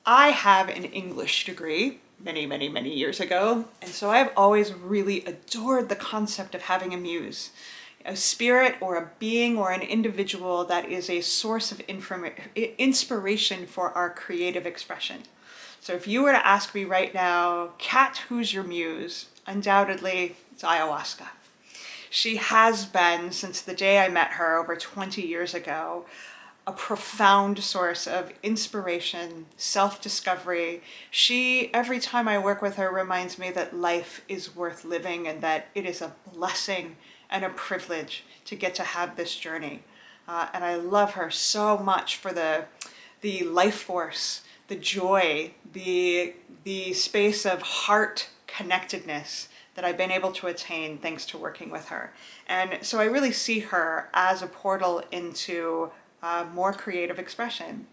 I have an English degree many years ago, and so I've always really adored the concept of having a muse, a spirit or a being or an individual that is a source of inspiration for our creative expression. So if you were to ask me right now, Kat, who's your muse? Undoubtedly, it's ayahuasca. She has been, since the day I met her over 20 years ago, a profound source of inspiration, self-discovery. She, every time I work with her, reminds me that life is worth living and that it is a blessing and a privilege to get to have this journey. And I love her so much for the life force, the joy, the space of heart connectedness that I've been able to attain thanks to working with her. And so I really see her as a portal into more creative expression.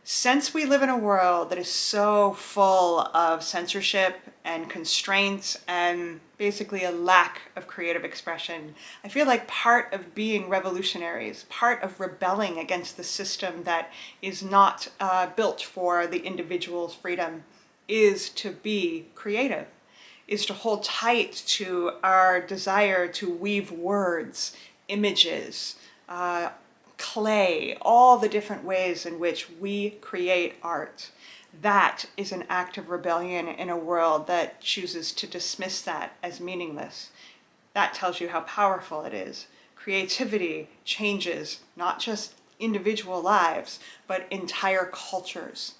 Since we live in a world that is so full of censorship and constraints and basically a lack of creative expression, I feel like part of being revolutionaries, part of rebelling against the system that is not built for the individual's freedom, is to be creative, is to hold tight to our desire to weave words, images, clay, all the different ways in which we create art. That is an act of rebellion in a world that chooses to dismiss that as meaningless. That tells you how powerful it is. Creativity changes not just individual lives, but entire cultures.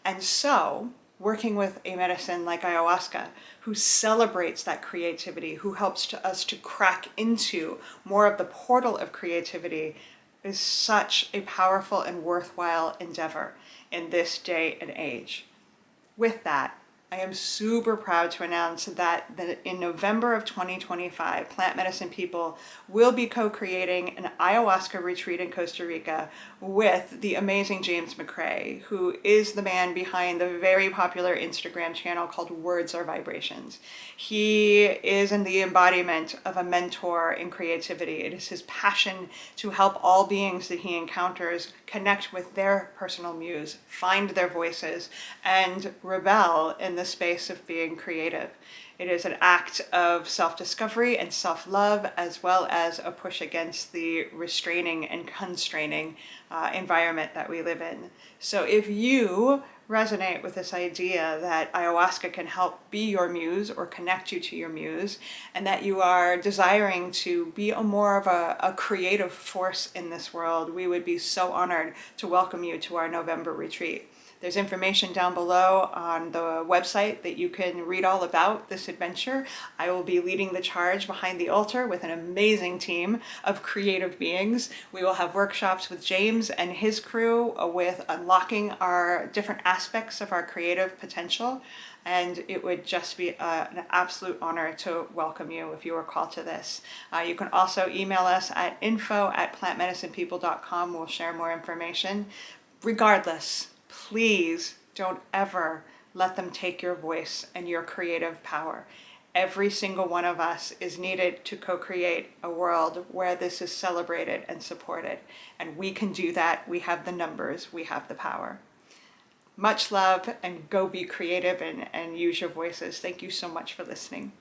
And so, working with a medicine like ayahuasca, who celebrates that creativity, who helps us to crack into more of the portal of creativity, is such a powerful and worthwhile endeavor in this day and age. With that, I am super proud to announce that in November of 2025, Plant Medicine People will be co-creating an ayahuasca retreat in Costa Rica with the amazing James McCrae, who is the man behind the very popular Instagram channel called Words Are Vibrations. He is in the embodiment of a mentor in creativity. It is his passion to help all beings that he encounters connect with their personal muse, find their voices, and rebel in the space of being creative. It is an act of self-discovery and self-love, as well as a push against the restraining and constraining environment that we live in. So if you resonate with this idea that ayahuasca can help be your muse or connect you to your muse, and that you are desiring to be more of a creative force in this world, we would be so honored to welcome you to our November retreat. There's information down below on the website that you can read all about this adventure. I will be leading the charge behind the altar with an amazing team of creative beings. We will have workshops with James and his crew with unlocking our different aspects of our creative potential. And it would just be an absolute honor to welcome you if you are called to this. You can also email us at info@plantmedicinepeople.com. We'll share more information. Regardless, please don't ever let them take your voice and your creative power. Every single one of us is needed to co-create a world where this is celebrated and supported. And we can do that. We have the numbers. We have the power. Much love, and go be creative and use your voices. Thank you so much for listening.